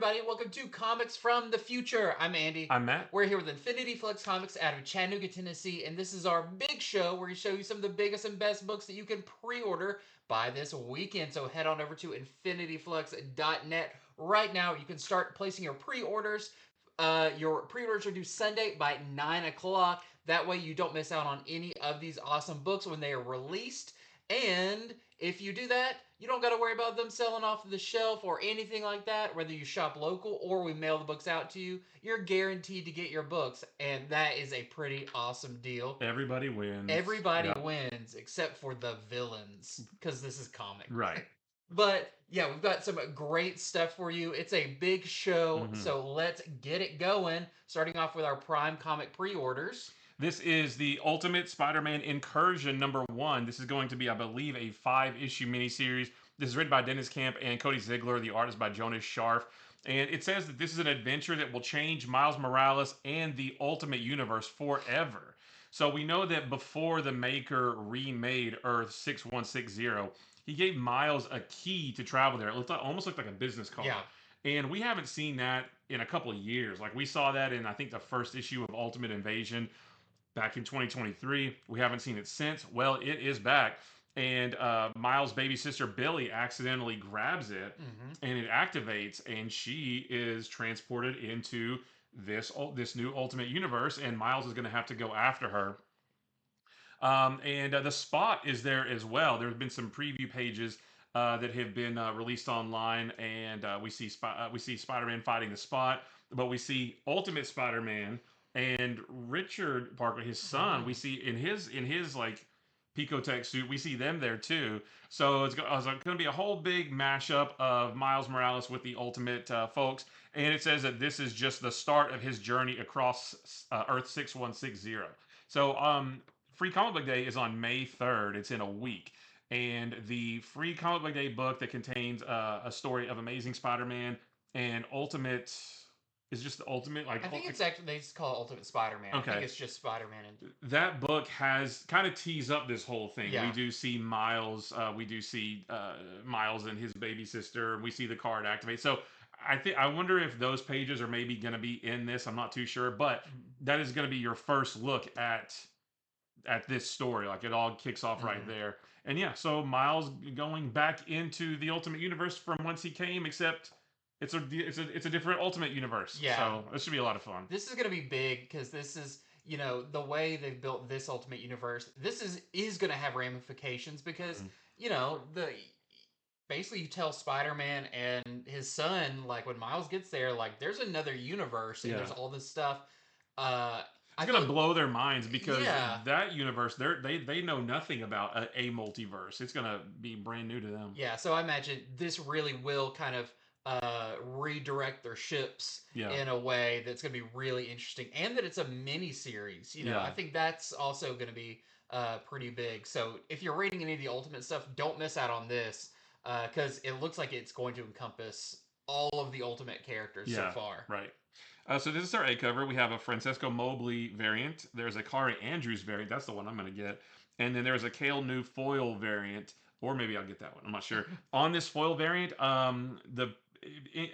everybody. Welcome to Comics from the Future. I'm Andy. I'm Matt. We're here with Infinity Flux Comics out of Chattanooga, Tennessee, and this is our big show where we show you some of the biggest and best books that you can pre-order by this weekend. So head on over to infinityflux.net right now. You can start placing your pre-orders. Your pre-orders are due Sunday by 9 o'clock. That way you don't miss out on any of these awesome books when they are released. And if you do that, you don't got to worry about them selling off the shelf or anything like that. Whether you shop local or we mail the books out to you, you're guaranteed to get your books. And that is a pretty awesome deal. Everybody wins. Everybody wins except for the villains because this is comic. Right. But yeah, we've got some great stuff for you. It's a big show, so let's get it going. Starting off with our Prime Comic pre-orders. This is the Ultimate Spider-Man Incursion #1. This is going to be, I believe, a 5-issue miniseries. This is written by Dennis Camp and Cody Ziegler. The art is by Jonas Scharf. And it says that this is an adventure that will change Miles Morales and the Ultimate Universe forever. So we know that before the maker remade Earth 6160, he gave Miles a key to travel there. It almost looked like a business card. Yeah. And we haven't seen that in a couple of years. Like we saw that in, I think, the first issue of Ultimate Invasion back in 2023. We haven't seen it since. Well, it is back. And Miles' baby sister Billy accidentally grabs it and it activates, and she is transported into this new Ultimate Universe, and Miles is going to have to go after her. And the Spot is there as well. There have been some preview pages that have been released online, and we see Spider-Man fighting the Spot, but we see Ultimate Spider-Man and Richard Parker, his son. We see in his like Picotech suit. We see them there too. So it's going to be a whole big mashup of Miles Morales with the Ultimate folks, and it says that this is just the start of his journey across Earth 6160. So Free Comic Book Day is on May 3rd. It's in a week. And the Free Comic Book Day book that contains a story of Amazing Spider-Man and Ultimate is just the Ultimate. Like I think it's actually, they just call it Ultimate Spider-Man. Okay. I think it's just Spider-Man. That book has kind of teased up this whole thing. Yeah. We do see Miles. We do see Miles and his baby sister. We see the card activate. So I wonder if those pages are maybe going to be in this. I'm not too sure, but that is going to be your first look at this story. Like it all kicks off right there. And yeah, so Miles going back into the Ultimate Universe from whence he came, except it's a different Ultimate Universe. Yeah. So this should be a lot of fun. This is going to be big because this is, you know, the way they've built this Ultimate Universe. This is going to have ramifications because, you know, basically you tell Spider-Man and his son, like when Miles gets there, like there's another universe and there's all this stuff. It's gonna blow their minds because that universe, they know nothing about a multiverse. It's gonna be brand new to them. Yeah, so I imagine this really will kind of redirect their ships in a way that's gonna be really interesting, and that it's a mini series. You know, I think that's also gonna be pretty big. So if you're reading any of the Ultimate stuff, don't miss out on this because it looks like it's going to encompass all of the Ultimate characters so far. Right. So this is our A cover. We have a Francesco Mobley variant. There's a Kari Andrews variant. That's the one I'm going to get. And then there's a Kale New foil variant. Or maybe I'll get that one. I'm not sure. On this foil variant,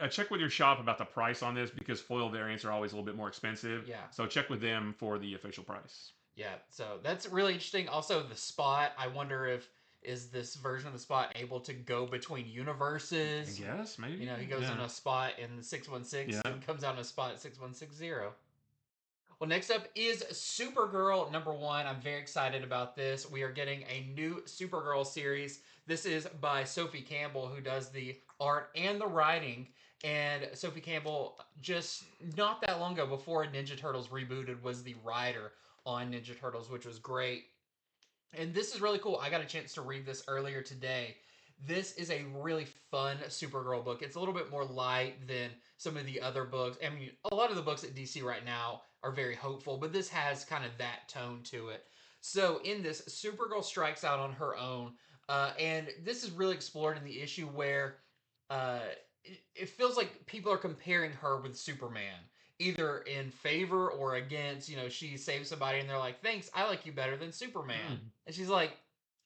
check with your shop about the price on this because foil variants are always a little bit more expensive. Yeah. So check with them for the official price. Yeah. So that's really interesting. Also, the Spot. I wonder if is this version of the Spot able to go between universes? I guess, maybe. You know, he goes in a spot in 616 and comes out in a spot at 6160. Well, next up is Supergirl #1. I'm very excited about this. We are getting a new Supergirl series. This is by Sophie Campbell, who does the art and the writing. And Sophie Campbell, just not that long ago, before Ninja Turtles rebooted, was the writer on Ninja Turtles, which was great. And this is really cool. I got a chance to read this earlier today. This is a really fun Supergirl book. It's a little bit more light than some of the other books. I mean, a lot of the books at DC right now are very hopeful, but this has kind of that tone to it. So in this, Supergirl strikes out on her own, and this is really explored in the issue where it feels like people are comparing her with Superman, either in favor or against. You know, she saves somebody and they're like, thanks, I like you better than Superman. And she's like,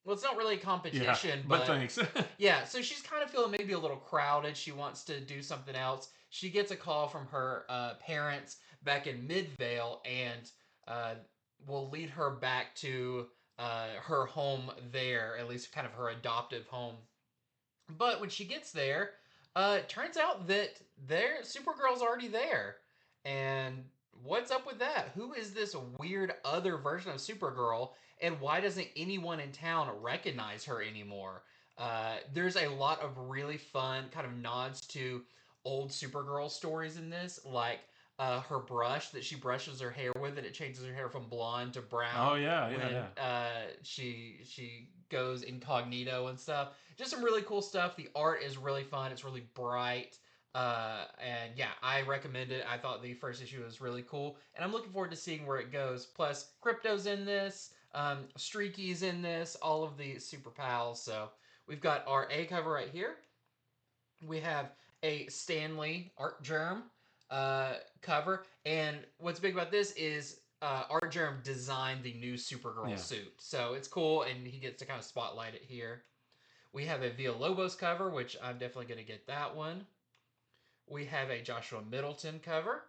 well, it's not really a competition, but thanks. yeah, so she's kind of feeling maybe a little crowded. She wants to do something else. she gets a call from her parents back in Midvale, and will lead her back to her home there, at least kind of her adoptive home. But when she gets there, it turns out that Supergirl's already there. And what's up with that? Who is this weird other version of Supergirl, and why doesn't anyone in town recognize her anymore? There's a lot of really fun kind of nods to old Supergirl stories in this, like her brush that she brushes her hair with, and it changes her hair from blonde to brown Oh yeah, when she goes incognito and stuff. Just some really cool stuff. The art is really fun. It's really bright. And yeah, I recommend it. I thought the first issue was really cool, and I'm looking forward to seeing where it goes. Plus, Crypto's in this, Streaky's in this, all of the super pals. So we've got our A cover right here. We have a Stanley Art Germ cover, and what's big about this is Art Germ designed the new Supergirl suit, so it's cool, and he gets to kind of spotlight it here. We have a Villalobos cover, which I'm definitely going to get that one. We have a Joshua Middleton cover.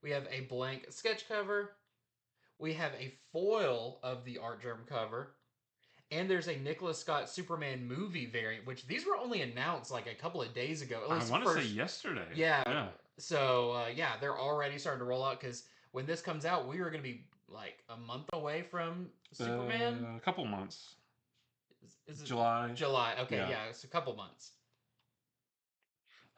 We have a blank sketch cover. We have a foil of the Art Germ cover. And there's a Nicholas Scott Superman movie variant, which these were only announced like a couple of days ago. I want to say yesterday. Yeah. So, yeah, they're already starting to roll out, because when this comes out, we are going to be like a month away from Superman. A couple months. Is it July? July. Okay, yeah, it's a couple months.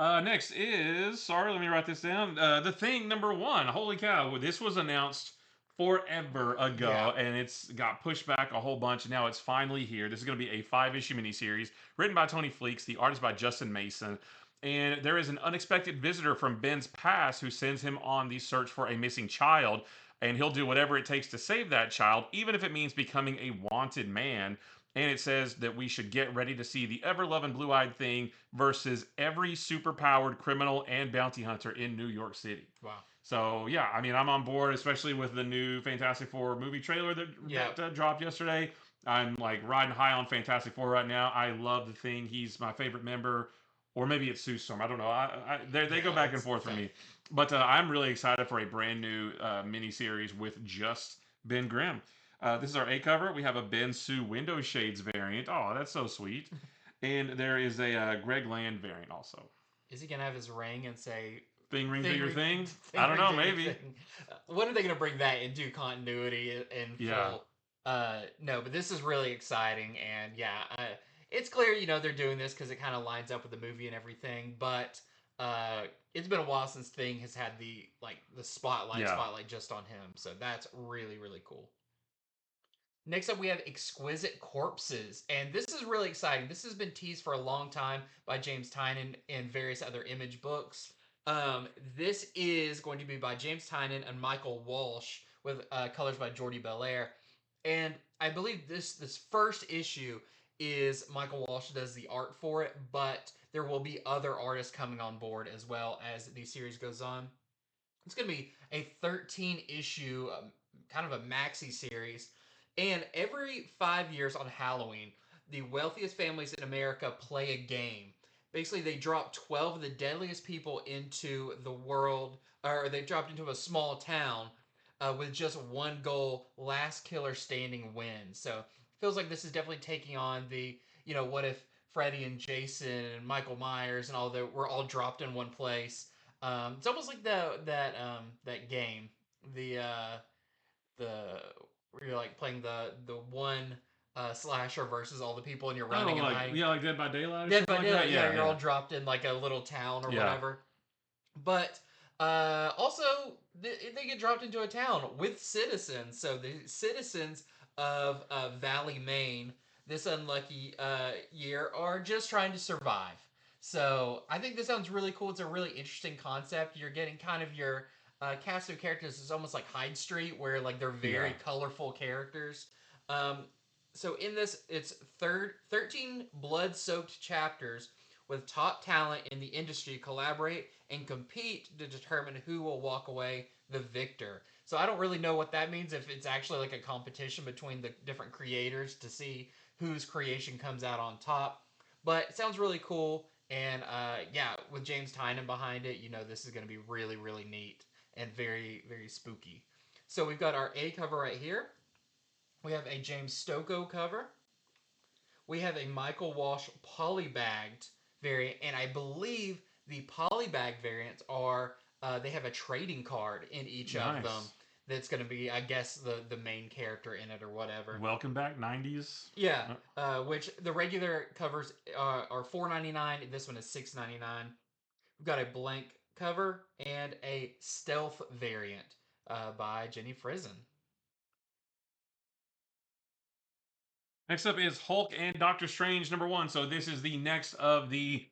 Next is, sorry, let me write this down. The Thing #1. Holy cow. This was announced forever ago, and it's got pushed back a whole bunch, and now it's finally here. This is going to be a 5-issue miniseries written by Tony Fleeks. The art is by Justin Mason. And there is an unexpected visitor from Ben's past who sends him on the search for a missing child, and he'll do whatever it takes to save that child, even if it means becoming a wanted man. And it says that we should get ready to see the ever-loving blue-eyed Thing versus every super-powered criminal and bounty hunter in New York City. Wow. So, yeah, I mean, I'm on board, especially with the new Fantastic Four movie trailer that dropped yesterday. I'm, like, riding high on Fantastic Four right now. I love the Thing. He's my favorite member. Or maybe it's Sue Storm. I don't know. They go back and forth for me. But I'm really excited for a brand new miniseries with just Ben Grimm. This is our A cover. We have a Ben Sue window shades variant. Oh, that's so sweet. And there is a Greg Land variant also. Is he going to have his ring and say... Thing ring, do your thing? I don't know, maybe. When are they going to bring that into continuity in full? No, but this is really exciting, and yeah, it's clear, they're doing this because it kind of lines up with the movie and everything, but it's been a while since Thing has had the spotlight just on him, so that's really, really cool. Next up, we have Exquisite Corpses, and this is really exciting. This has been teased for a long time by James Tynion and various other Image books. This is going to be by James Tynion and Michael Walsh, with colors by Jordi Belair. And I believe this first issue is Michael Walsh does the art for it, but there will be other artists coming on board as well as the series goes on. It's going to be a 13-issue, kind of a maxi series. And every 5 years on Halloween, the wealthiest families in America play a game. Basically, they drop 12 of the deadliest people into the world, or they dropped into a small town with just one goal: last killer standing wins. So it feels like this is definitely taking on the, what if Freddy and Jason and Michael Myers and all that were all dropped in one place. It's almost like that game, where you're like playing the one slasher versus all the people, and you're running and hiding. Like Dead by Daylight. Dead by Daylight. Yeah, you're all dropped in like a little town or whatever. But also they get dropped into a town with citizens. So the citizens of Valley, Maine, this unlucky year, are just trying to survive. So I think this sounds really cool. It's a really interesting concept. You're getting kind of your cast of characters is almost like Hyde Street, where like they're very colorful characters. So in this, it's 13 blood-soaked chapters with top talent in the industry collaborate and compete to determine who will walk away the victor. So I don't really know what that means, if it's actually like a competition between the different creators to see whose creation comes out on top. But it sounds really cool. And yeah, with James Tynan behind it, this is going to be really, really neat and very, very spooky. So we've got our A cover right here. We have a James Stokoe cover. We have a Michael Walsh polybagged variant, and I believe the polybag variants are they have a trading card in each of them that's going to be, I guess, the main character in it or whatever. Welcome back, 90s. Yeah, which the regular covers are $4.99. This one is $6.99. We've got a blank cover and a stealth variant by Jenny Frison. Next up is Hulk and Doctor Strange #1. So this is the next of the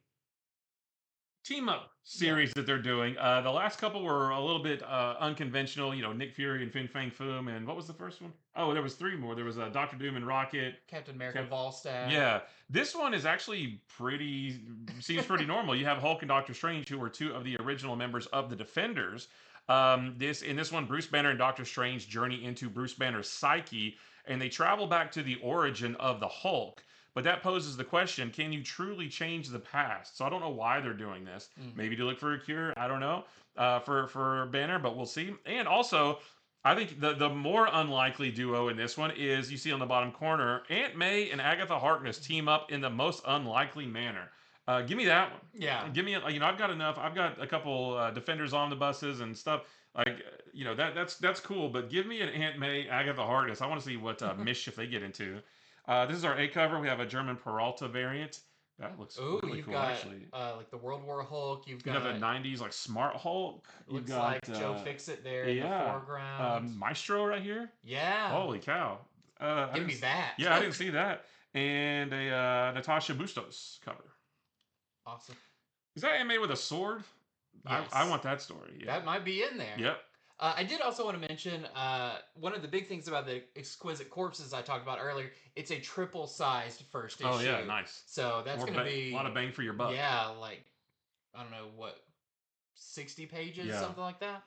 team up series that they're doing. The last couple were a little bit unconventional. Nick Fury and Fin Fang Foom, and what was the first one? Oh, there was 3 more. There was Doctor Doom and Rocket, Captain America, Volstagg. Yeah, this one is actually seems pretty normal. You have Hulk and Doctor Strange, who were 2 of the original members of the Defenders. In this one, Bruce Banner and Doctor Strange journey into Bruce Banner's psyche, and they travel back to the origin of the Hulk. But that poses the question, can you truly change the past? So I don't know why they're doing this. Maybe to look for a cure. I don't know for Banner, but we'll see. And also, I think the more unlikely duo in this one is, you see on the bottom corner, Aunt May and Agatha Harkness team up in the most unlikely manner. Give me that one. Yeah. Give me, I've got enough. I've got a couple Defenders omnibuses and stuff. That's cool. But give me an Aunt May, Agatha Harkness. I want to see what mischief they get into. This is our A cover. We have a German Peralta variant. That looks really cool, actually. Like the World War Hulk. You've got the 90s, like Smart Hulk. Looks like Joe Fixit in the foreground. Maestro right here. Yeah. Holy cow. Give me that. Yeah, I didn't see that. And a Natasha Bustos cover. Awesome. Is that animated with a sword? Yes. I want that story. Yeah. That might be in there. Yep. I did also want to mention one of the big things about the Exquisite Corpses I talked about earlier. It's a triple-sized first issue. Oh, yeah, nice. So that's going to be... a lot of bang for your buck. Yeah, like, I don't know, 60 pages, something like that?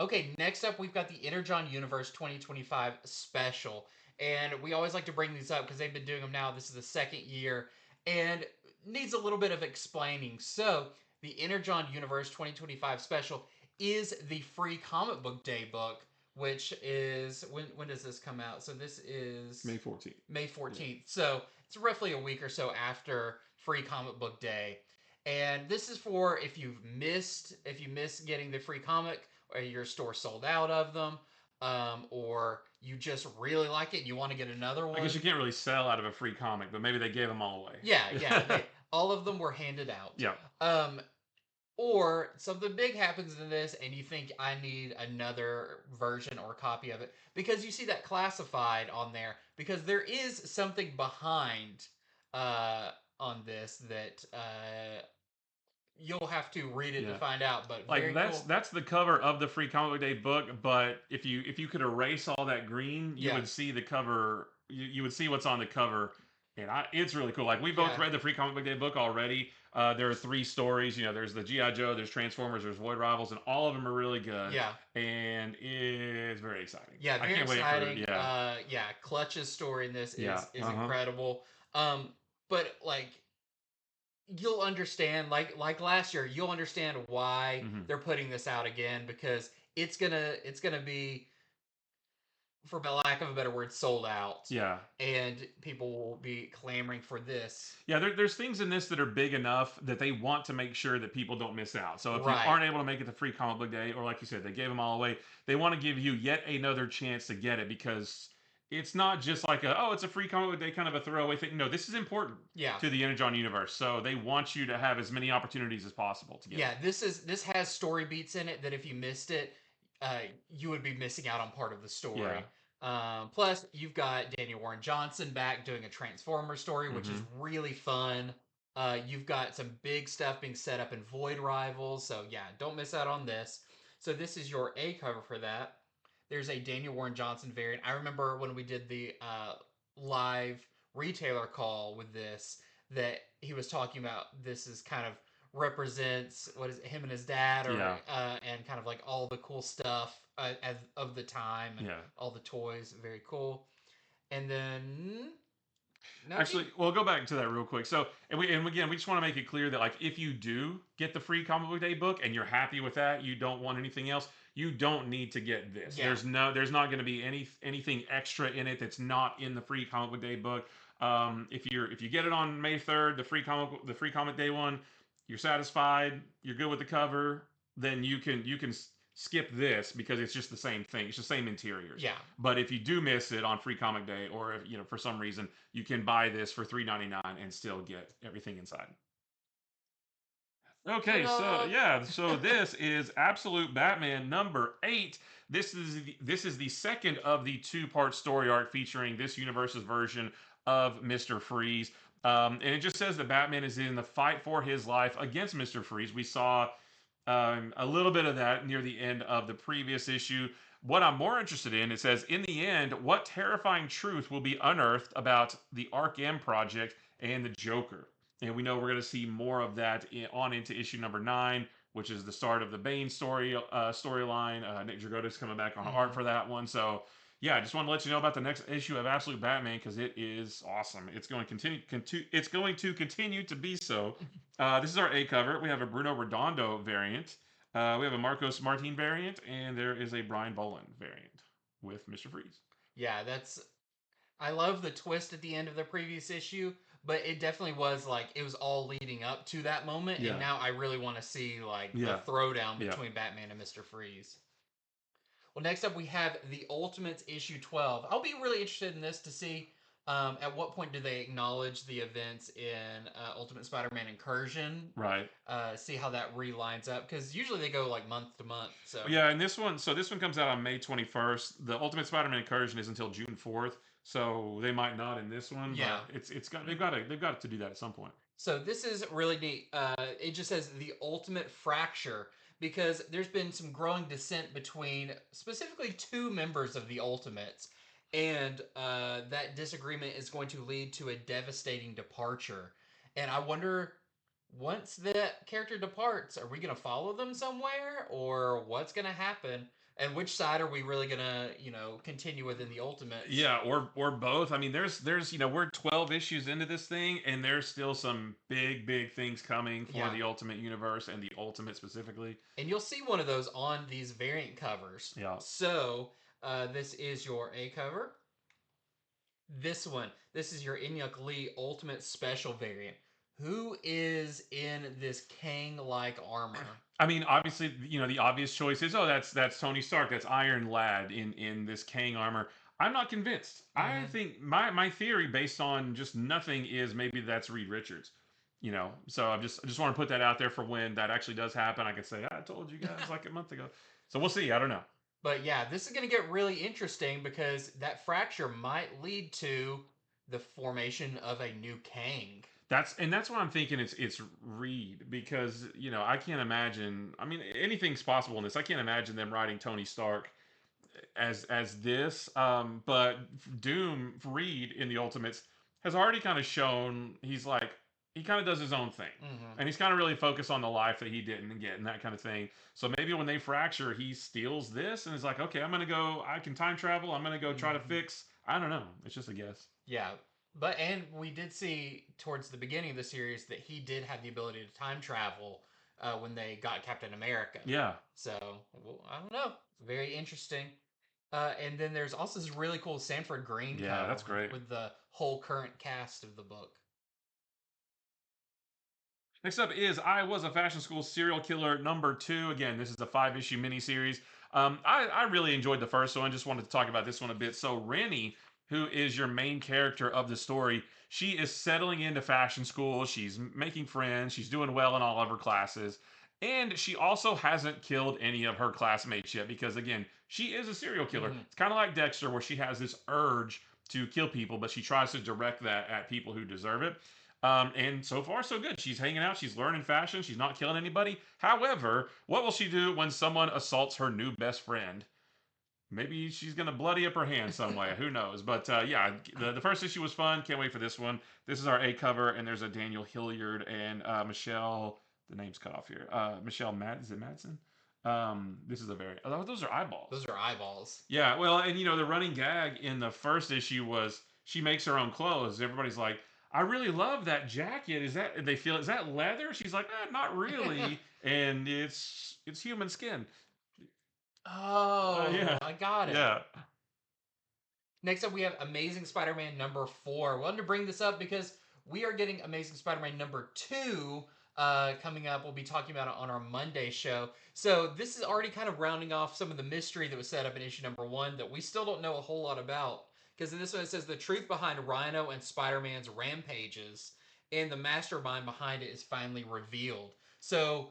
Okay, next up, we've got the Energon Universe 2025 special. And we always like to bring these up because they've been doing them now. This is the 2nd year. And needs a little bit of explaining. So, the Energon Universe 2025 special is the free comic book day book, which is when does this come out? So this is May 14th. May 14th. Yeah. So it's roughly a week or so after free comic book day. And this is for if you missed getting the free comic, or your store sold out of them, or you just really like it and you want to get another one. I guess you can't really sell out of a free comic, but maybe they gave them all away. Yeah. All of them were handed out. Yeah. Or something big happens in this and you think, I need another version or copy of it, because you see that classified on there, because there is something behind on this that you'll have to read it to find out. But like that's the cover of the free comic book day book, but if you could erase all that green, you would see the cover, you would see what's on the cover. And it's really cool. Like, we both read the free comic book day book already. There are 3 stories. There's the G.I. Joe, there's Transformers, there's Void Rivals, and all of them are really good. Yeah. And it's very exciting. Yeah, very exciting. Wait for Clutch's story in this is incredible. But like, you'll understand, like last year, you'll understand why they're putting this out again, because it's gonna be, for lack of a better word, sold out. Yeah. And people will be clamoring for this. Yeah, there's things in this that are big enough that they want to make sure that people don't miss out. So if you aren't able to make it to free comic book day, or like you said, they gave them all away, they want to give you yet another chance to get it, because it's not just like it's a free comic book day kind of a throwaway thing. No, this is important to the Energon universe. So they want you to have as many opportunities as possible to get it. This has story beats in it that if you missed it, you would be missing out on part of the story. Yeah. Plus, you've got Daniel Warren Johnson back doing a Transformers story, which is really fun. You've got some big stuff being set up in Void Rivals, so yeah, don't miss out on this. So this is your A cover for that. There's a Daniel Warren Johnson variant. I remember when we did the live retailer call with this, that he was talking about this is kind of represents him and his dad, or and kind of like all the cool stuff of the time, and all the toys. Very cool. And then Actually, we'll go back to that real quick. So, and again, we just want to make it clear that like if you do get the free comic book day book and you're happy with that, you don't want anything else, you don't need to get this. Yeah. There's not going to be anything extra in it that's not in the free comic book day book. If you get it on May 3rd, the free comic day one, you're satisfied, you're good with the cover, then you can skip this because it's just the same thing. It's the same interiors. Yeah. But if you do miss it on free comic day, or if for some reason you can buy this for $3.99 and still get everything inside. Okay, so this is Absolute Batman number 8. This is the second of the 2-part story arc featuring this universe's version of Mr. Freeze. And it just says that Batman is in the fight for his life against Mr. Freeze. We saw a little bit of that near the end of the previous issue. What I'm more interested in, it says, in the end, what terrifying truth will be unearthed about the Arc-M project and the Joker? And we know we're going to see more of that on into issue number 9, which is the start of the Bane storyline. Nick Dragotta's coming back on art for that one. So, yeah, I just want to let you know about the next issue of Absolute Batman because it is awesome. It's going to continue to be so. This is our A cover. We have a Bruno Redondo variant. We have a Marcos Martin variant, and there is a Brian Bolland variant with Mr. Freeze. Yeah, I love the twist at the end of the previous issue, but it definitely was like it was all leading up to that moment, and now I really want to see like the throwdown between Batman and Mr. Freeze. Well, next up we have the Ultimates issue 12. I'll be really interested in this to see at what point do they acknowledge the events in Ultimate Spider-Man Incursion? Right. See how that relines up because usually they go like month to month. So yeah, and this one comes out on May 21st. The Ultimate Spider-Man Incursion is until June 4th, so they might not in this one. Yeah, but they've got to do that at some point. So this is really neat. It just says the Ultimate Fracture because there's been some growing dissent between specifically 2 members of the Ultimates. And that disagreement is going to lead to a devastating departure. And I wonder, once that character departs, are we going to follow them somewhere? Or what's going to happen? And which side are we really going to, continue with in the Ultimates? Yeah, or both. I mean, there's we're 12 issues into this thing, and there's still some big things coming for the Ultimate Universe and the Ultimate specifically. And you'll see one of those on these variant covers. Yeah. So... this is your A cover. This is your Inyuk Lee Ultimate Special variant. Who is in this Kang-like armor? I mean, obviously, the obvious choice is, that's Tony Stark, that's Iron Lad in this Kang armor. I'm not convinced. I think my theory, based on just nothing, is maybe that's Reed Richards. So I just want to put that out there for when that actually does happen. I can say, I told you guys like a month ago. So we'll see. I don't know. But yeah, this is going to get really interesting because that fracture might lead to the formation of a new Kang. That's what I'm thinking. It's Reed because I can't imagine. I mean, anything's possible in this. I can't imagine them writing Tony Stark as this. But Doom Reed in the Ultimates has already kind of shown he kind of does his own thing. And he's kind of really focused on the life that he didn't get and that kind of thing. So maybe when they fracture, he steals this and is like, okay, I can time travel. I'm going to go try to fix, I don't know. It's just a guess. Yeah. And we did see towards the beginning of the series that he did have the ability to time travel when they got Captain America. Yeah. So, I don't know. Very interesting. And then there's also this really cool Sanford Green cover. Yeah, that's great. With the whole current cast of the book. Next up is I Was a Fashion School Serial Killer number 2. Again, this is a 5-issue miniseries. I really enjoyed the first one. Just wanted to talk about this one a bit. So Rennie, who is your main character of the story, she is settling into fashion school. She's making friends. She's doing well in all of her classes. And she also hasn't killed any of her classmates yet because, again, she is a serial killer. It's kind of like Dexter where she has this urge to kill people, but she tries to direct that at people who deserve it. And so far, so good. She's hanging out. She's learning fashion. She's not killing anybody. However, what will she do when someone assaults her new best friend? Maybe she's going to bloody up her hand some way. Who knows? But yeah, the first issue was fun. Can't wait for this one. This is our A cover, and there's a Daniel Hilliard and Michelle. The name's cut off here. Michelle is it Madsen? This is a very... Oh, those are eyeballs. Those are eyeballs. Yeah, well, and the running gag in the first issue was... she makes her own clothes. Everybody's like, I really love that jacket. Is that leather? She's like, not really, and it's human skin. Oh, Yeah, I got it. yeah, Next up, we have Amazing Spider-Man number 4. I wanted to bring this up because we are getting Amazing Spider-Man number 2 coming up. We'll be talking about it on our Monday show. So this is already kind of rounding off some of the mystery that was set up in issue number 1 that we still don't know a whole lot about. Because in this one, it says the truth behind Rhino and Spider-Man's rampages and the mastermind behind it is finally revealed. So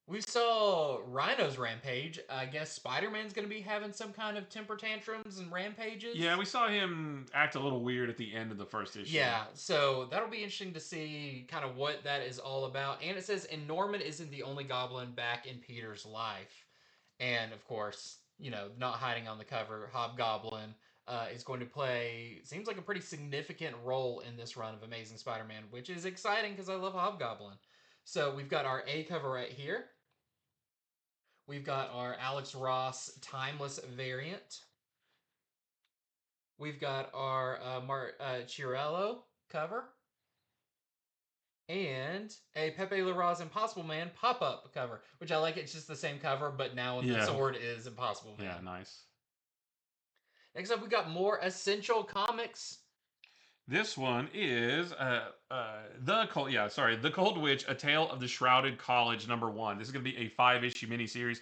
we saw Rhino's rampage. I guess Spider-Man's going to be having some kind of temper tantrums and rampages. yeah. We saw him act a little weird at the end of the first issue. Yeah, so that'll be interesting to see kind of what that is all about. And it says, and Norman isn't the only goblin back in Peter's life. And of course, not hiding on the cover, Hobgoblin is going to play, seems like a pretty significant role in this run of Amazing Spider-Man, which is exciting because I love Hobgoblin. So we've got our A cover right here. We've got our Alex Ross Timeless variant. We've got our Chiarello cover. And a Pepe Larraz Impossible Man pop-up cover, which I like. It's just the same cover, but now the sword is Impossible Man. Yeah, nice. Next up, we got more Essential Comics. This one is the Cold Witch: A Tale of the Shrouded College #1. This is going to be a 5-issue miniseries.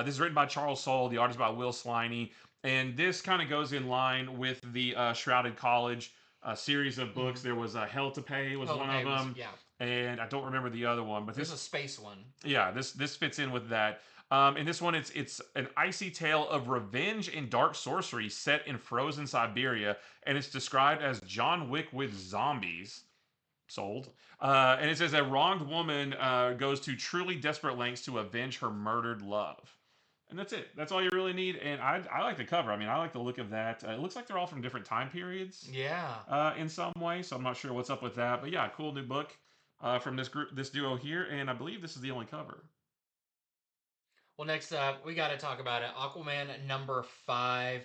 This is written by Charles Soule. The art is by Will Sliney, and this kind of goes in line with the Shrouded College series of books. There was Hell to Pay was one of them, and I don't remember the other one. But there's a space one. Yeah, this fits in with that. In this one, it's an icy tale of revenge and dark sorcery set in frozen Siberia, and it's described as John Wick with zombies. Sold. And it says a wronged woman goes to truly desperate lengths to avenge her murdered love. And that's it. That's all you really need. And I like the cover. I mean, I like the look of that. It looks like they're all from different time periods. Yeah. In some way, so I'm not sure what's up with that. But yeah, cool new book from this duo here, and I believe this is the only cover. Well, next up, we got to talk about it. Aquaman number 5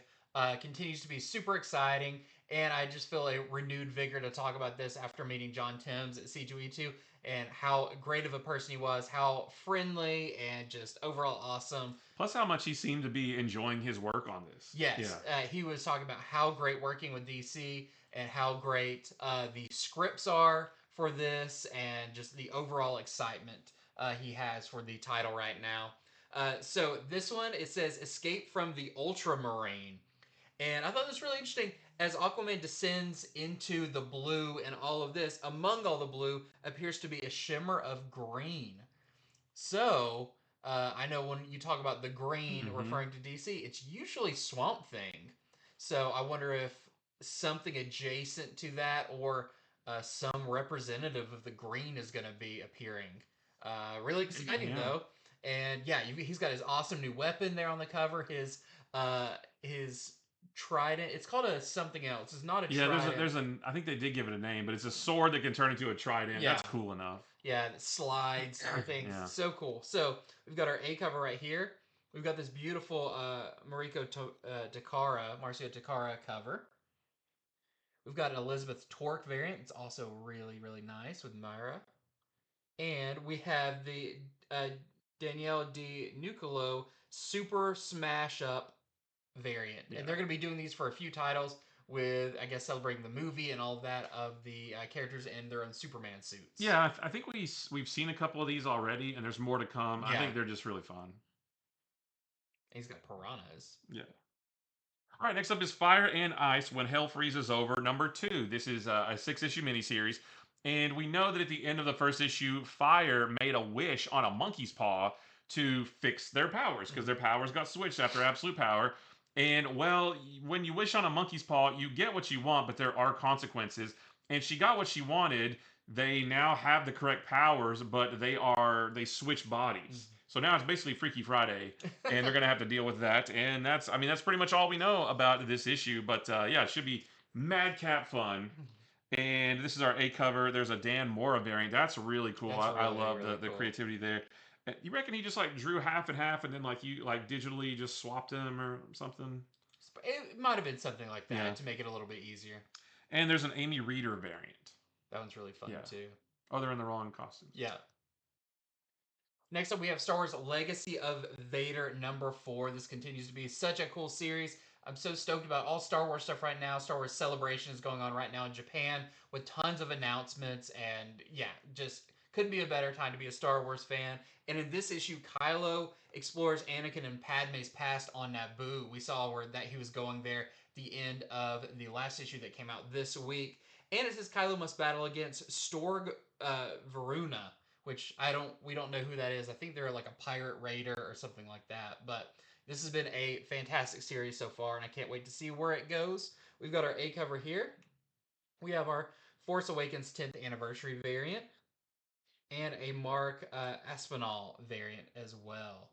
continues to be super exciting, and I just feel a renewed vigor to talk about this after meeting John Timms at C2E2 and how great of a person he was, how friendly and just overall awesome. Plus, how much he seemed to be enjoying his work on this. Yes, he was talking about how great working with DC and how great the scripts are for this and just the overall excitement he has for the title right now. So this one, it says Escape from the Ultramarine. And I thought this was really interesting. As Aquaman descends into the blue and all of this, among all the blue appears to be a shimmer of green. So, I know when you talk about the green referring to DC, it's usually Swamp Thing. So I wonder if something adjacent to that or some representative of the green is going to be appearing. Really exciting, though. And yeah, he's got his awesome new weapon there on the cover. His trident. It's called a something else. It's not a trident. Yeah, there's I think they did give it a name, but it's a sword that can turn into a trident. Yeah. That's cool enough. Yeah, it slides and everything. Yeah. So cool. So we've got our A cover right here. We've got this beautiful Marcio Takara cover. We've got an Elizabeth Torque variant. It's also really, really nice with Myra. And we have the Danielle Di Nucolo Super Smash Up variant. Yeah. And they're going to be doing these for a few titles with, I guess, celebrating the movie and all of that of the characters in their own Superman suits. Yeah, I think we've seen a couple of these already, and there's more to come. Yeah. I think they're just really fun. And he's got piranhas. Yeah. All right, next up is Fire and Ice When Hell Freezes Over, #2. This is a 6-issue miniseries. And we know that at the end of the first issue, Fire made a wish on a monkey's paw to fix their powers, because their powers got switched after Absolute Power. And, well, when you wish on a monkey's paw, you get what you want, but there are consequences. And she got what she wanted. They now have the correct powers, but they switch bodies. So now it's basically Freaky Friday, and they're going to have to deal with that. And that's pretty much all we know about this issue. But, yeah, it should be madcap fun. And this is our A cover. There's a Dan Mora variant. That's really cool. I love the creativity there. You reckon he just drew half and half, and then you digitally just swapped them or something? It might have been something like that to make it a little bit easier. And there's an Amy Reeder variant. That one's really fun too. Oh, they're in the wrong costumes. Yeah. Next up, we have Star Wars Legacy of Vader #4. This continues to be such a cool series. I'm so stoked about all Star Wars stuff right now. Star Wars Celebration is going on right now in Japan with tons of announcements. And yeah, just couldn't be a better time to be a Star Wars fan. And in this issue, Kylo explores Anakin and Padme's past on Naboo. We saw where that he was going there at the end of the last issue that came out this week. And it says Kylo must battle against Storg Varuna, which we don't know who that is. I think they're like a pirate raider or something like that. But this has been a fantastic series so far, and I can't wait to see where it goes. We've got our A cover here. We have our Force Awakens 10th anniversary variant and a Mark Aspinall variant as well.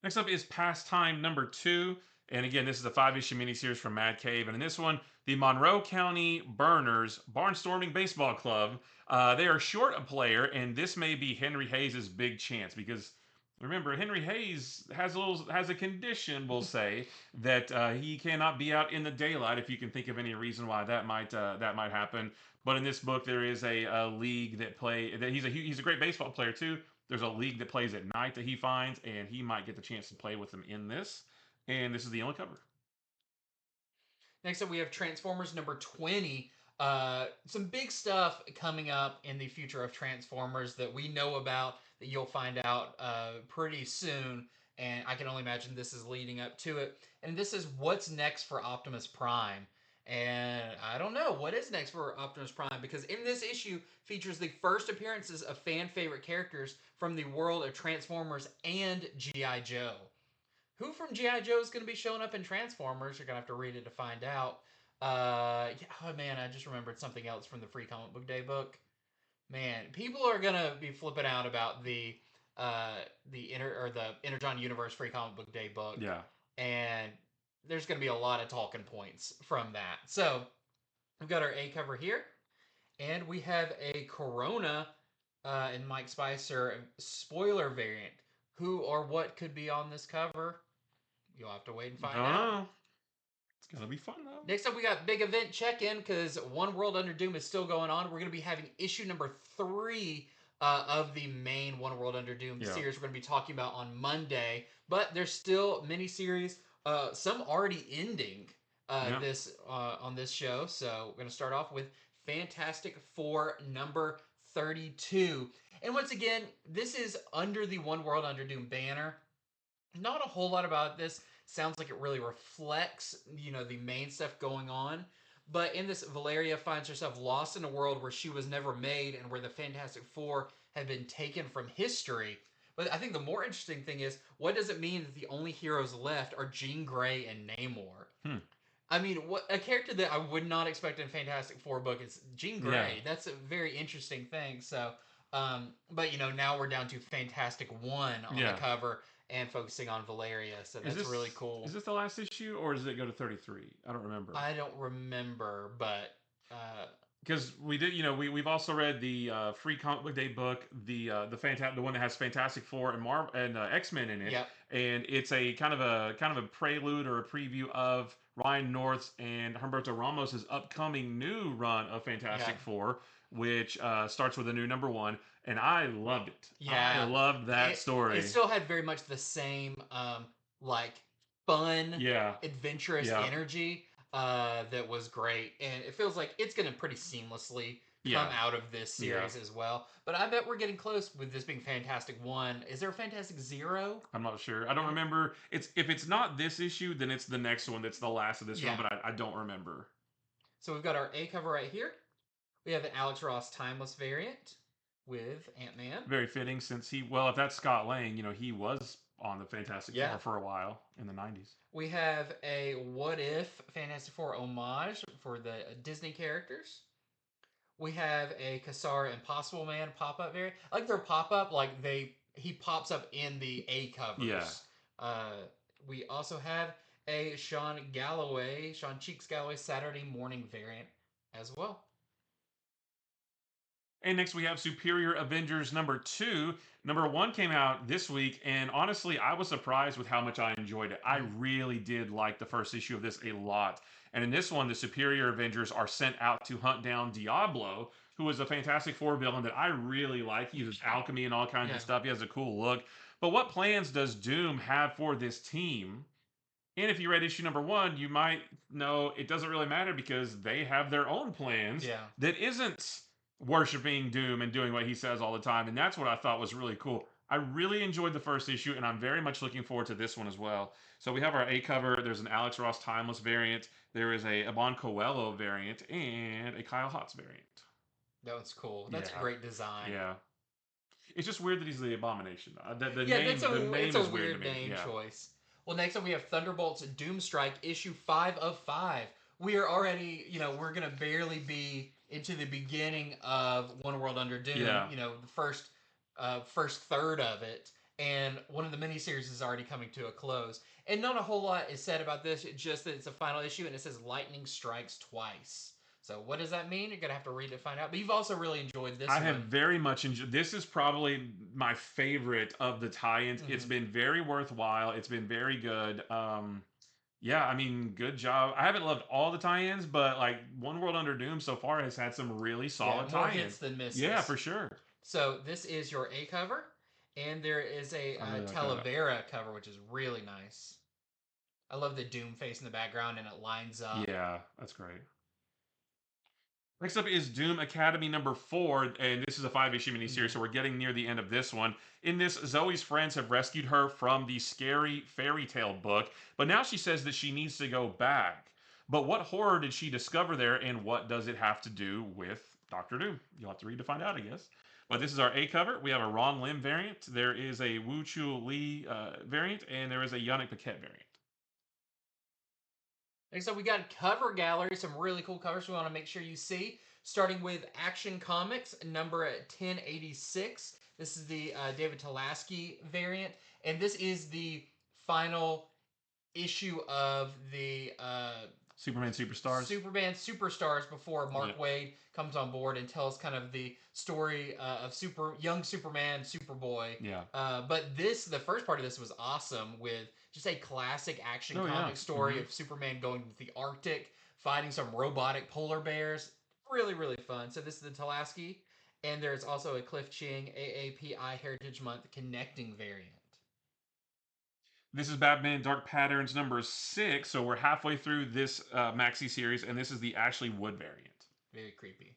Next up is Pastime #2. And again, this is a 5-issue miniseries from Mad Cave. And in this one, the Monroe County Burners Barnstorming Baseball Club, they are short a player, and this may be Henry Hayes' big chance because remember, Henry Hayes has a condition, we'll say, that he cannot be out in the daylight. If you can think of any reason why that might happen, but in this book there is a league that he's a great baseball player too. There's a league that plays at night that he finds, and he might get the chance to play with them in this. And this is the only cover. Next up, we have Transformers #20. Some big stuff coming up in the future of Transformers that we know about that you'll find out pretty soon. And I can only imagine this is leading up to it. And this is what's next for Optimus Prime. And I don't know what is next for Optimus Prime, because in this issue features the first appearances of fan favorite characters from the world of Transformers and G.I. Joe. Who from G.I. Joe is going to be showing up in Transformers? You're going to have to read it to find out. Oh man, I just remembered something else from the Free Comic Book Day book. Man, people are going to be flipping out about the Energon Universe Free Comic Book Day book. Yeah. And there's going to be a lot of talking points from that. So, we've got our A cover here. And we have a Corona and Mike Spicer spoiler variant. Who or what could be on this cover? You'll have to wait and find out. It's going to be fun, though. Next up, we got Big Event Check-In, because One World Under Doom is still going on. We're going to be having issue #3 of the main One World Under Doom series we're going to be talking about on Monday. But there's still miniseries, some already ending on this show. So we're going to start off with Fantastic Four #32. And once again, this is under the One World Under Doom banner. Not a whole lot about this. Sounds like it really reflects, the main stuff going on. But in this, Valeria finds herself lost in a world where she was never made and where the Fantastic Four have been taken from history. But I think the more interesting thing is, what does it mean that the only heroes left are Jean Grey and Namor? I mean, what a character that I would not expect in a Fantastic Four book is Jean Grey. Yeah. That's a very interesting thing. So, but now we're down to Fantastic One on the cover and focusing on Valeria. So that's really cool. Is this the last issue, or does it go to 33? I don't remember. I don't remember, but because we did, we've also read the Free Comic Book Day book, the one that has Fantastic Four and X-Men in it, and it's a kind of a prelude or a preview of Ryan North's and Humberto Ramos's upcoming new run of Fantastic Four, which starts with a new #1, and I loved it. I loved that story. It still had very much the same fun, adventurous energy. That was great, and it feels like it's going to pretty seamlessly come out of this series as well. But I bet we're getting close with this being Fantastic 1. Is there a Fantastic 0? I'm not sure. I don't remember. If it's not this issue, then it's the next one that's the last of this one, but I don't remember. So we've got our A cover right here. We have an Alex Ross Timeless variant with Ant-Man. Very fitting, since if that's Scott Lang, he was on the Fantastic Four for a while in the 90s. We have a What If Fantastic Four homage for the Disney characters. We have a Kassar Impossible Man pop-up variant. I like their pop-up, he pops up in the A covers. Yeah. We also have a Sean Cheeks Galloway Saturday Morning variant as well. And next we have Superior Avengers number 2. Number 1 came out this week, and honestly, I was surprised with how much I enjoyed it. I really did like the first issue of this a lot. And in this one, the Superior Avengers are sent out to hunt down Diablo, who is a Fantastic Four villain that I really like. He uses alchemy and all kinds of stuff. He has a cool look. But what plans does Doom have for this team? And if you read issue number 1, you might know it doesn't really matter because they have their own plans that isn't worshiping Doom and doing what he says all the time. And that's what I thought was really cool. I really enjoyed the first issue, and I'm very much looking forward to this one as well. So we have our A cover. There's an Alex Ross Timeless variant. There is a Bon Coelho variant and a Kyle Hotz variant. That one's cool. That's a great design. Yeah. It's just weird that he's the Abomination. The name, it's a weird name choice. Well, next up we have Thunderbolts Doomstrike, issue 5 of 5. We are already, we're going to barely be into the beginning of One World Under Doom, the first third of it. And one of the miniseries is already coming to a close. And not a whole lot is said about this, just that it's a final issue and it says lightning strikes twice. So what does that mean? You're going to have to read to find out. But you've also really enjoyed this one. I have very much enjoyed. This is probably my favorite of the tie-ins. It's been very worthwhile. It's been very good. Yeah, I mean, good job. I haven't loved all the tie-ins, but like One World Under Doom so far has had some really solid tie-ins. More hits than misses. Yeah, for sure. So this is your A cover, and there is a Talavera cover, which is really nice. I love the Doom face in the background, and it lines up. Yeah, that's great. Next up is Doom Academy number 4, and this is a 5-issue miniseries, so we're getting near the end of this one. In this, Zoe's friends have rescued her from the scary fairy tale book, but now she says that she needs to go back. But what horror did she discover there, and what does it have to do with Doctor Doom? You'll have to read to find out, I guess. But this is our A cover. We have a Ron Lim variant, there is a Wu Chu Lee variant, and there is a Yannick Paquette variant. Next up, we got cover gallery, some really cool covers we want to make sure you see. Starting with Action Comics, number 1086. This is the David Talaski variant. And this is the final issue of the Superman Superstars. Superman Superstars before Mark Waid comes on board and tells kind of the story of young Superman, Superboy. Yeah. But the first part of this was awesome with just a classic action comic story of Superman going to the Arctic, fighting some robotic polar bears. Really, really fun. So this is the Talaski, and there's also a Cliff Ching AAPI Heritage Month connecting variant. This is Batman Dark Patterns number 6, so we're halfway through this maxi series, and this is the Ashley Wood variant. Very creepy.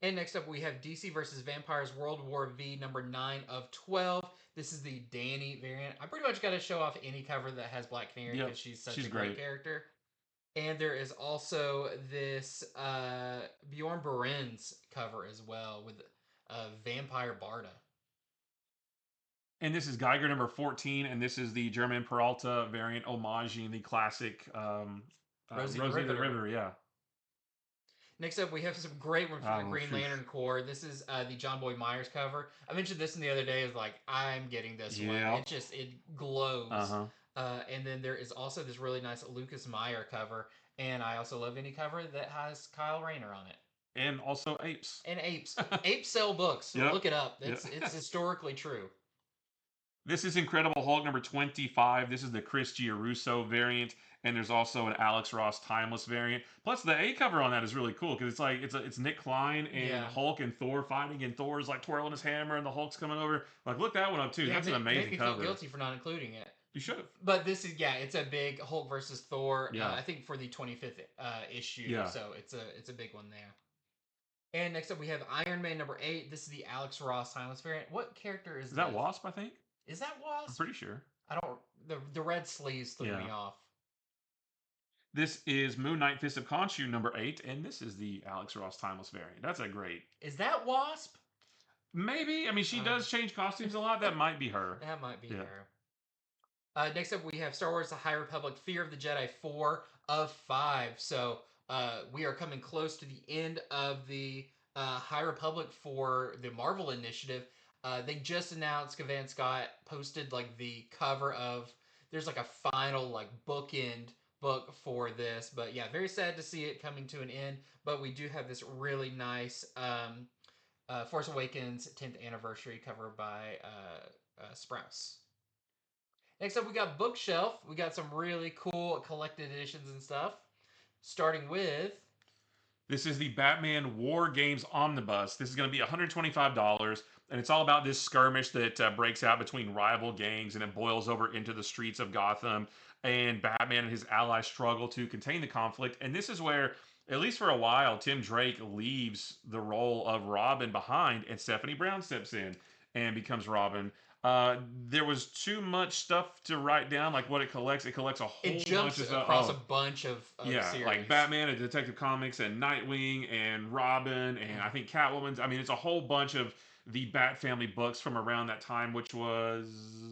And next up, we have DC vs. Vampires World War V number 9 of 12. This is the Danny variant. I pretty much got to show off any cover that has Black Canary because she's such a great character. And there is also this Bjorn Berens cover as well with Vampire Barda. And this is Geiger number 14, and this is the German Peralta variant homaging the classic Rosie the Riveter. Yeah. Next up, we have some great ones from the Green Lantern Corps. This is the John Boy Myers cover. I mentioned this the other day. Is like, I'm getting this one. It glows. And then there is also this really nice Lucas Meyer cover. And I also love any cover that has Kyle Rayner on it. And also Apes. And Apes. Apes sell books. So look it up. It's historically true. This is Incredible Hulk number 25. This is the Chris Giarrusso variant, and there's also an Alex Ross Timeless variant. Plus, the A cover on that is really cool because it's like it's Nick Klein and Hulk and Thor fighting, and Thor's like twirling his hammer, and the Hulk's coming over. Like, look that one up too. That's an amazing cover. I feel guilty for not including it. You should have. But this is it's a big Hulk versus Thor. I think for the 25th issue. Yeah. So it's a big one there. And next up we have Iron Man number 8. This is the Alex Ross Timeless variant. What character is that? Wasp, I think. Is that Wasp? I'm pretty sure. I don't. The red sleeves threw me off. This is Moon Knight Fist of Khonshu number 8, and this is the Alex Ross Timeless variant. That's a great. Is that Wasp? Maybe. I mean, she does change costumes a lot. That might be her. That might be her. Next up, we have Star Wars: The High Republic, Fear of the Jedi 4 of 5. So we are coming close to the end of the High Republic for the Marvel Initiative. They just announced, Gavan Scott posted like the cover of, there's like a final like bookend book for this. But yeah, very sad to see it coming to an end. But we do have this really nice Force Awakens 10th anniversary cover by Sprouse. Next up, we got Bookshelf. We got some really cool collected editions and stuff. Starting with... This is the Batman War Games Omnibus. This is going to be $125, and it's all about this skirmish that breaks out between rival gangs, and it boils over into the streets of Gotham, and Batman and his allies struggle to contain the conflict. And this is where, at least for a while, Tim Drake leaves the role of Robin behind, and Stephanie Brown steps in and becomes Robin. There was too much stuff to write down, like what it collects. It collects a whole It jumps bunch of stuff. across a bunch of series. Like Batman and Detective Comics and Nightwing and Robin and I think Catwoman's. I mean, it's a whole bunch of the Bat family books from around that time, which was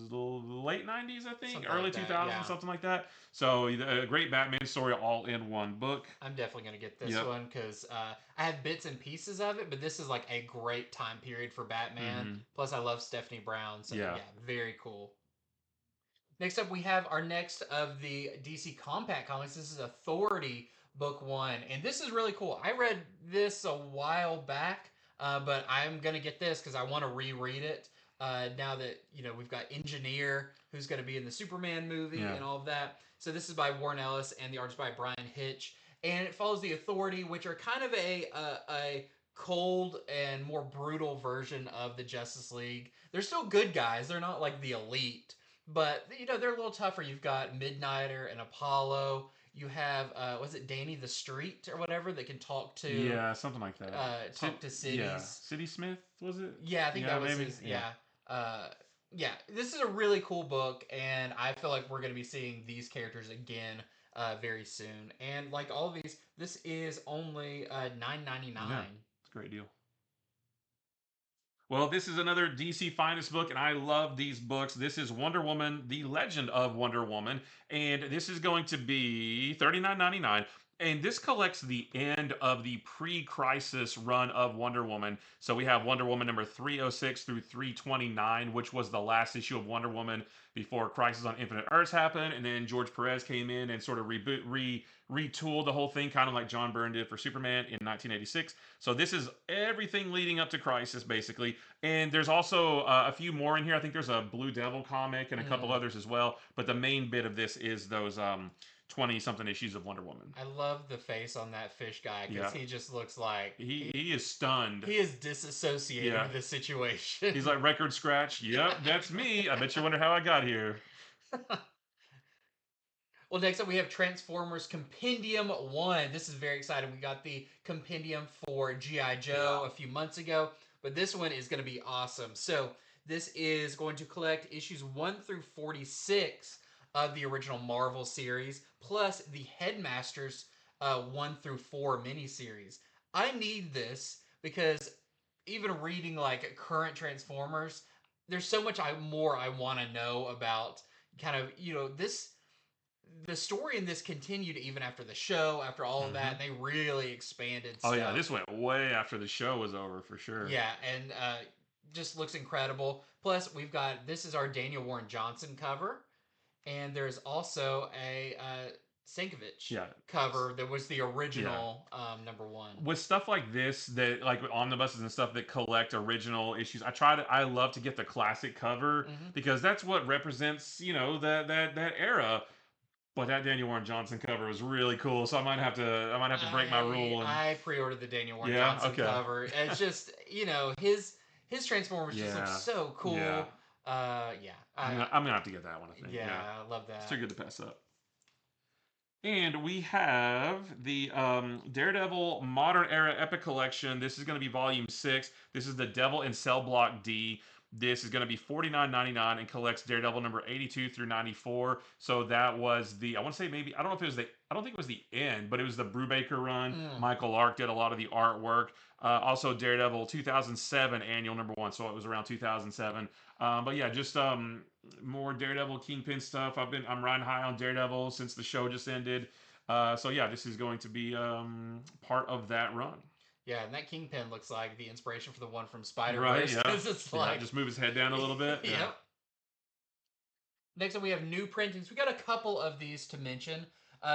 late 90s, I think, Something early like that, 2000s, yeah. something like that. So a great Batman story all in one book. I'm definitely going to get this one because I have bits and pieces of it, but this is like a great time period for Batman. Plus, I love Stephanie Brown, so yeah, very cool. Next up, we have our next of the DC Compact Comics. This is Authority Book 1, and this is really cool. I read this a while back, but I'm going to get this because I want to reread it now that, we've got Engineer, who's going to be in the Superman movie and all of that. So this is by Warren Ellis, and the art is by Brian Hitch. And it follows the Authority, which are kind of a cold and more brutal version of the Justice League. They're still good guys. They're not like the elite. But, they're a little tougher. You've got Midnighter and Apollo. You have, was it Danny the Street or whatever that can talk to... Yeah, something like that. Talk to cities. Yeah. City Smith, was it? Yeah, I think that was his... Yeah, this is a really cool book, and I feel like we're going to be seeing these characters again very soon. And like all of these, this is only $9.99. Yeah, it's a great deal. Well, this is another DC Finest book, and I love these books. This is Wonder Woman, The Legend of Wonder Woman, and this is going to be $39.99. And this collects the end of the pre-crisis run of Wonder Woman. So we have Wonder Woman number 306 through 329, which was the last issue of Wonder Woman before Crisis on Infinite Earths happened. And then George Perez came in and sort of retooled the whole thing, kind of like John Byrne did for Superman in 1986. So this is everything leading up to Crisis, basically. And there's also a few more in here. I think there's a Blue Devil comic and a couple others as well. But the main bit of this is those 20-something issues of Wonder Woman. I love the face on that fish guy because he just looks like... He is stunned. He is disassociated with the situation. He's like, record scratch. Yep, that's me. I bet you wonder how I got here. Well, next up we have Transformers Compendium 1. This is very exciting. We got the Compendium for G.I. Joe a few months ago, but this one is going to be awesome. So this is going to collect issues 1 through 46 of the original Marvel series, plus the Headmasters 1 through 4 miniseries. I need this because even reading like current Transformers, there's so much more I want to know about kind of, the story in this continued even after the show, after all of that. They really expanded stuff. Oh yeah, this went way after the show was over for sure. Yeah, and just looks incredible. Plus, we've got, this is our Daniel Warren Johnson cover. And there's also a Stankiewicz cover that was the original number 1. With stuff like this, that like with omnibuses and stuff that collect original issues, I love to get the classic cover because that's what represents, that era. But that Daniel Warren Johnson cover was really cool, so I might have to break my rule. I pre-ordered the Daniel Warren Johnson cover. It's just, his Transformers just look so cool. Yeah. I'm gonna have to get that one, I think. Yeah, I love that. It's too good to pass up. And we have the Daredevil Modern Era Epic Collection. This is going to be Volume 6. This is the Devil in Cell Block D. This is going to be $49.99 and collects Daredevil number 82 through 94. So that was I want to say maybe, I don't think it was the end, but it was the Brubaker run. Michael Lark did a lot of the artwork. Also Daredevil 2007 annual number 1, so it was around 2007. But yeah, just more Daredevil Kingpin stuff. I'm riding high on Daredevil since the show just ended. So yeah, this is going to be part of that run. Yeah, and that Kingpin looks like the inspiration for the one from Spider-Verse. Right, yeah. It's like... just move his head down a little bit. Yep. Next up, we have new printings. We got a couple of these to mention.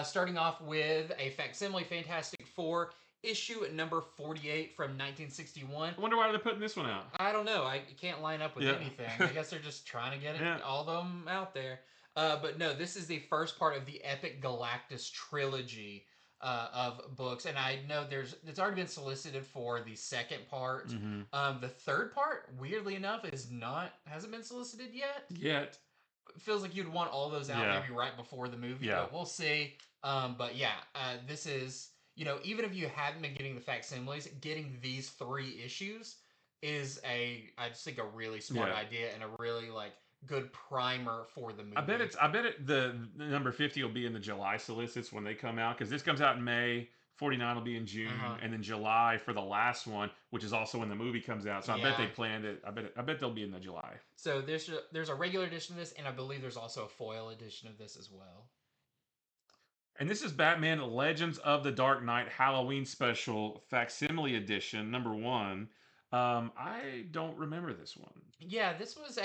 Starting off with a facsimile Fantastic Four issue number 48 from 1961. I wonder why they're putting this one out. I don't know. I can't line up with anything. I guess they're just trying to get all of them out there. But no, this is the first part of the Epic Galactus trilogy of books, and I know it's already been solicited for the second part. The third part, weirdly enough, hasn't been solicited yet. It feels like you'd want all those out maybe right before the movie, but we'll see. But yeah, this is, even if you hadn't been getting the facsimiles, getting these 3 issues is I just think a really smart idea and a really good primer for the movie. I bet the number 50 will be in the July solicits when they come out, because this comes out in May. 49 will be in June, and then July for the last one, which is also when the movie comes out. So I bet they planned it. I bet they'll be in the July. So there's a regular edition of this, and I believe there's also a foil edition of this as well. And this is Batman Legends of the Dark Knight Halloween Special Facsimile Edition, number 1. I don't remember this one. Yeah, this was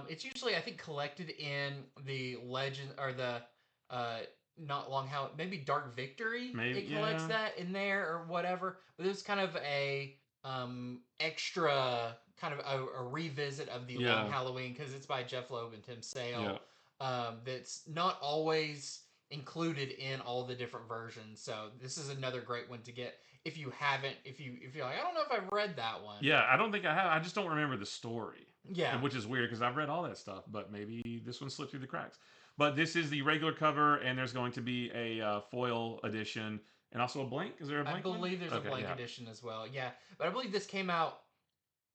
it's usually, I think, collected in the Legend, or the, not long how, maybe Dark Victory. Maybe it collects that in there or whatever. But this is kind of a extra, kind of a revisit of the Long Halloween, because it's by Jeff Loeb and Tim Sale. That's not always included in all the different versions. So this is another great one to get if you haven't, if you're like, I don't know if I've read that one. Yeah, I don't think I have. I just don't remember the story. Yeah. Which is weird, because I've read all that stuff, but maybe this one slipped through the cracks. But this is the regular cover, and there's going to be a foil edition and also a blank. Is there a blank? I believe there's a blank edition as well. Yeah, but I believe this came out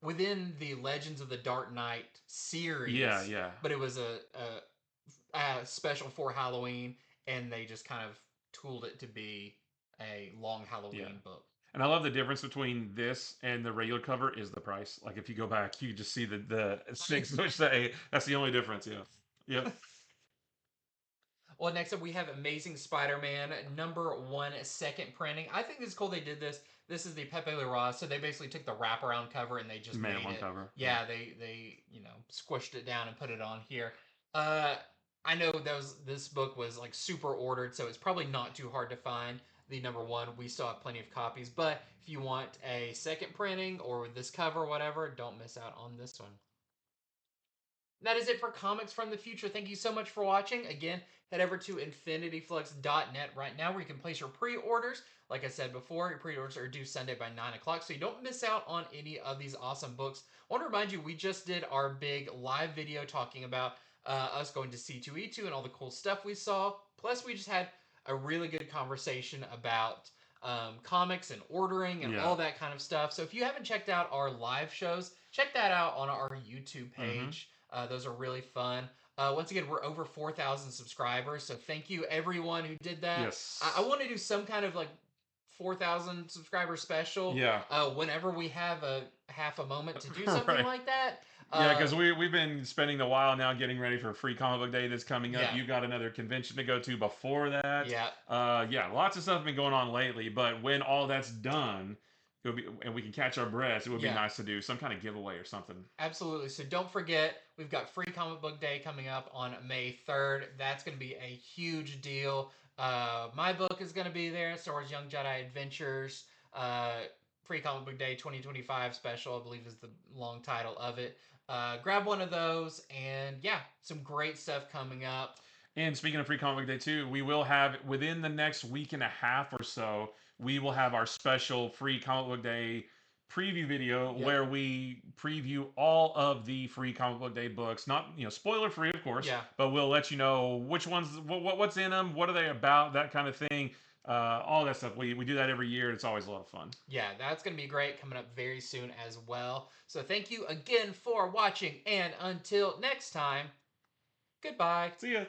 within the Legends of the Dark Knight series. Yeah. But it was a special for Halloween, and they just kind of tooled it to be a Long Halloween book. And I love the difference between this and the regular cover is the price. Like, if you go back, you just see the 6 switch to 8. That's the only difference. Yep. Well, next up we have Amazing Spider-Man number 1 second printing. I think it's cool they did this. This is the Pepe Larraz, so they basically took the wraparound cover and they just made one it. Cover. Yeah, they squished it down and put it on here. I know this book was super ordered, so it's probably not too hard to find. The number 1, we still have plenty of copies, but if you want a second printing or with this cover, whatever, don't miss out on this one. That is it for Comics from the Future. Thank you so much for watching. Again, head over to infinityflux.net right now, where you can place your pre-orders. Like I said before, your pre-orders are due Sunday by 9 o'clock, so you don't miss out on any of these awesome books. I want to remind you, we just did our big live video talking about us going to C2E2 and all the cool stuff we saw. Plus, we just had a really good conversation about comics and ordering and all that kind of stuff. So if you haven't checked out our live shows, check that out on our YouTube page. Those are really fun. Once again, we're over 4,000 subscribers, so thank you everyone who did that. Yes. I want to do some kind of 4,000 subscriber special. Whenever we have half a moment to do something like that. Yeah, because we've been spending a while now getting ready for Free Comic Book Day that's coming up. You've got another convention to go to before that. Lots of stuff has been going on lately, but when all that's done, and we can catch our breaths, it would be nice to do some kind of giveaway or something. Absolutely. So don't forget, we've got Free Comic Book Day coming up on May 3rd. That's going to be a huge deal. My book is going to be there, Star Wars Young Jedi Adventures. Free Comic Book Day 2025 special, I believe is the long title of it. Grab one of those, and some great stuff coming up. And speaking of Free Comic Book Day too, we will have, within the next week and a half or so, we will have our special Free Comic Book Day preview video where we preview all of the Free Comic Book Day books. Not, spoiler free, of course, but we'll let you know which ones, what's in them, what are they about, that kind of thing. All that stuff. We do that every year. It's always a lot of fun. Yeah, that's going to be great, coming up very soon as well. So thank you again for watching, and until next time, goodbye. See ya.